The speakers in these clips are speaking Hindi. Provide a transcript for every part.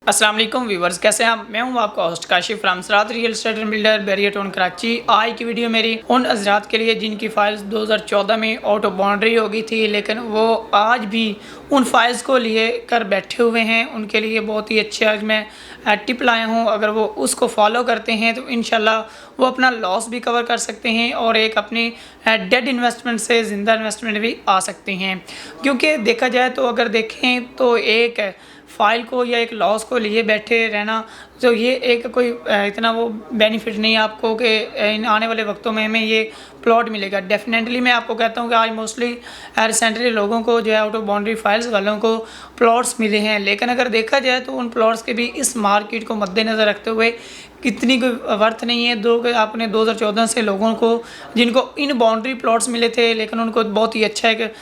अस्सलाम वालेकुम व्यूवर्स, कैसे हैं आप। मैं हूं आपका host Kashif from Sarat real estate and builder Bahria Town Karachi. आज की वीडियो मेरी उन हजरात के लिए जिनकी फाइल्स 2014 में आउट ऑफ बाउंड्री हो गई थी, लेकिन वो आज भी उन फाइल्स को लिए कर बैठे हुए हैं। उनके लिए बहुत ही अच्छे आज मैं टिप लाया हूं। अगर वो उसको फॉलो करते हैं तो इंशाल्लाह वो अपना लॉस भी कवर कर सकते हैं और एक अपनी डेड इन्वेस्टमेंट से ज़िंदा इन्वेस्टमेंट भी आ सकते हैं। क्योंकि देखा जाए तो अगर देखें तो एक फ़ाइल को या एक लॉस को लिए बैठे रहना, तो ये एक कोई इतना वो बेनिफिट नहीं है आपको कि इन आने वाले वक्तों में हमें ये प्लॉट मिलेगा। डेफिनेटली मैं आपको कहता हूँ कि आज मोस्टली रिसेंटली लोगों को जो है आउट ऑफ बाउंड्री फाइल्स वालों को प्लॉट्स मिले हैं, लेकिन अगर देखा जाए तो उन प्लॉट्स के भी इस मार्केट को मद्देनज़र रखते हुए कितनी कोई वर्थ नहीं है। आपने 2014 से लोगों को जिनको इन बाउंड्री प्लॉट्स मिले थे, लेकिन उनको बहुत ही अच्छा एक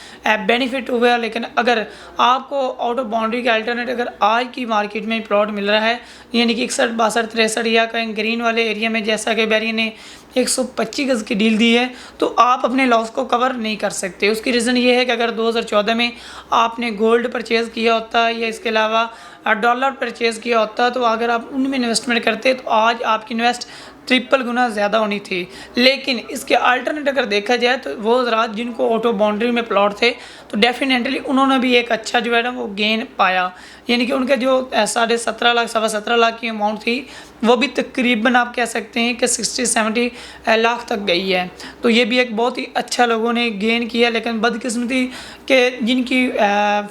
बेनिफिट हुआ। लेकिन अगर आपको आउट ऑफ बाउंड्री के अल्टरनेट अगर आज की मार्केट में प्लॉट मिल रहा है, यानी कि 61, 62, 63 या कहीं ग्रीन वाले एरिया में, जैसा कि बैरियर ने 125 गज़ की डील दी है, तो आप अपने लॉस को कवर नहीं कर सकते। उसकी रीज़न ये है कि अगर 2014 में आपने गोल्ड परचेज़ किया होता या इसके अलावा डॉलर परचेज़ किया होता, तो अगर आप उनमें इन्वेस्टमेंट करते तो आज आपकी इन्वेस्ट ट्रिपल गुना ज़्यादा होनी थी। लेकिन इसके अल्टरनेट अगर देखा जाए तो वो हज़रात जिनको ऑटो बाउंड्री में प्लॉट थे, तो डेफिनेटली उन्होंने भी एक अच्छा जो है ना वो गेन पाया। यानी कि उनके जो 17.5 लाख, 17.25 लाख की अमाउंट थी, वो भी तकरीबन आप कह सकते हैं कि 60-70 लाख तक गई है। तो ये भी एक बहुत ही अच्छा लोगों ने गेन किया। लेकिन बदकिस्मती के जिनकी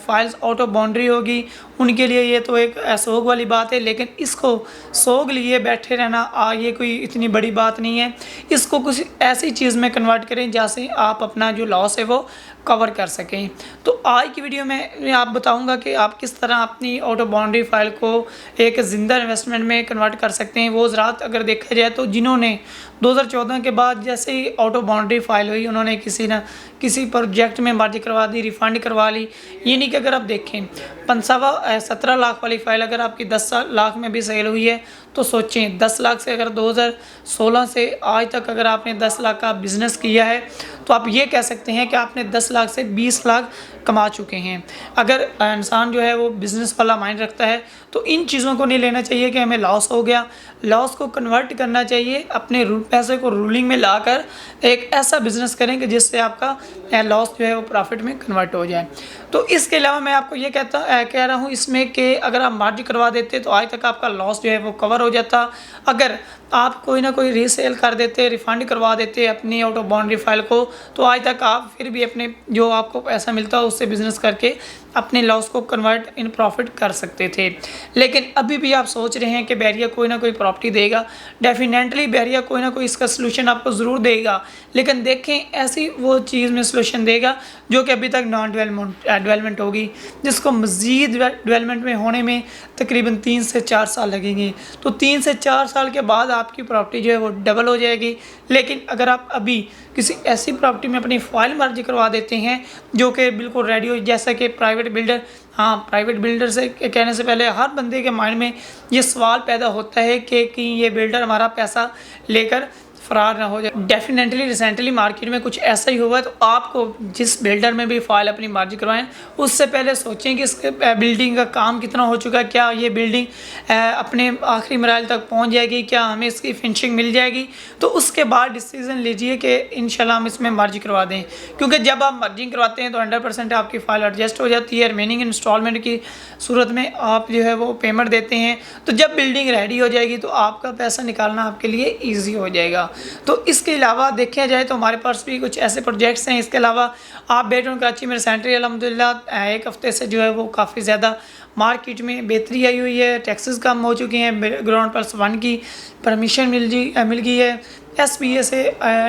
फाइल्स आउट ऑफ बाउंड्री होगी उनके लिए ये तो एक सोग वाली बात है। लेकिन इसको सोग लिए बैठे रहना ये कोई इतनी बड़ी बात नहीं है। इसको कुछ ऐसी चीज़ में कन्वर्ट करें जहाँ से आप अपना जो लॉस है वो कवर कर सकें। तो आज की वीडियो में मैं आप बताऊंगा कि आप किस तरह अपनी आउट ऑफ बाउंड्री फाइल को एक ज़िंदा इन्वेस्टमेंट में कन्वर्ट कर सकते हैं। वो हज़रात अगर देखा जाए तो जिन्होंने 2014 के बाद जैसे ही आउट ऑफ बाउंड्री फाइल हुई, उन्होंने किसी न किसी प्रोजेक्ट में मर्ज करवा दी, रिफ़ंड करवा ली। ये नहीं कि अगर आप देखें 17 लाख वाली फ़ाइल अगर आपकी 10 लाख में भी सेल हुई है, तो सोचें 10 लाख से अगर 2016 से आज तक अगर आपने 10 लाख का बिज़नेस किया है, तो आप ये कह सकते हैं कि आपने 10 लाख से 20 लाख कमा चुके हैं। अगर इंसान जो है वो बिज़नेस वाला माइंड रखता है तो इन चीज़ों को नहीं लेना चाहिए कि हमें लॉस हो गया। लॉस को कन्वर्ट करना चाहिए, अपने पैसे को रूलिंग में लाकर एक ऐसा बिज़नेस करें कि जिससे आपका लॉस जो है वो प्रॉफिट में कन्वर्ट हो जाए। तो इसके अलावा मैं आपको ये कह रहा हूँ इसमें कि अगर आप मार्जिन करवा देते तो आज तक आपका लॉस जो है वो कवर हो जाता। अगर आप कोई ना कोई रीसेल कर देते, रिफ़ंड करवा देते अपनी आउट ऑफ बाउंड्री फाइल को, तो आज तक आप फिर भी अपने जो आपको पैसा मिलता है उससे बिज़नेस करके अपने लॉस को कन्वर्ट इन प्रॉफिट कर सकते थे। लेकिन अभी भी आप सोच रहे हैं कि बैरियर कोई ना कोई प्रॉपर्टी देगा। डेफिनेटली बैरियर कोई ना कोई इसका सलूशन आपको ज़रूर देगा, लेकिन देखें ऐसी वो चीज़ में सलूशन देगा जो कि अभी तक नॉन डेवलपमेंट होगी, जिसको मज़ीद डेवलपमेंट में होने में तकरीबन 3 से 4 साल लगेंगे। तो 3 से 4 साल के बाद आपकी प्रॉपर्टी जो है वो डबल हो जाएगी। लेकिन अगर आप अभी किसी ऐसी प्रॉपर्टी में अपनी फाइल मर्ज करवा देते हैं जो कि बिल्कुल रेडी हो, जैसा कि प्राइवेट बिल्डर, हाँ प्राइवेट बिल्डर से कहने से पहले हर बंदे के माइंड में ये सवाल पैदा होता है कि ये बिल्डर हमारा पैसा लेकर फ़रार ना हो जाए। डेफिनेटली रिसेंटली मार्केट में कुछ ऐसा ही हुआ है। तो आपको जिस बिल्डर में भी फाइल अपनी मर्ज करवाएं उससे पहले सोचें कि इसके बिल्डिंग का काम कितना हो चुका है, क्या ये बिल्डिंग अपने आखिरी मराइल तक पहुंच जाएगी, क्या हमें इसकी फिनिशिंग मिल जाएगी। तो उसके बाद डिसीज़न लीजिए कि इंशाल्लाह हम इसमें मर्ज करवा दें। क्योंकि जब आप मर्जिंग करवाते हैं तो 100% आपकी फ़ाइल एडजस्ट हो जाती है। रिमेनिंग इंस्टॉलमेंट की सूरत में आप जो है वो पेमेंट देते हैं, तो जब बिल्डिंग रेडी हो जाएगी तो आपका पैसा निकालना आपके लिए ईजी हो जाएगा। तो इसके अलावा देखा जाए तो हमारे पास भी कुछ ऐसे प्रोजेक्ट्स हैं। इसके अलावा आप बैरियर कराची में रिसेंटली अल्हम्दुलिल्लाह 1 हफ़्ते से जो है वो काफ़ी ज़्यादा मार्केट में बेहतरी आई हुई है। टैक्सेस कम हो चुके हैं, ग्राउंड प्लस 1 की परमिशन मिल गई है, SBA से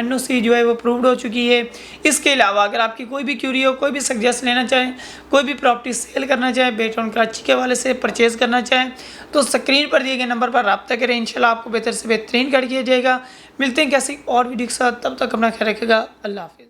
NOC जो है वो अप्रूव्ड हो चुकी है। इसके अलावा अगर आपकी कोई भी क्यूरी हो, कोई भी सजेस्ट लेना चाहें, कोई भी प्रॉपर्टी सेल करना चाहें, बैरियर कराची के हवाले से परचेज़ करना चाहें, तो स्क्रीन पर दिए गए नंबर पर रब्ता करें। इंशाल्लाह आपको बेहतर से बेहतरीन कर किया जाएगा। मिलते हैं कैसी और वीडियो के साथ, तब तक अपना ख्याल रखिएगा। अल्लाह हाफ़िज़।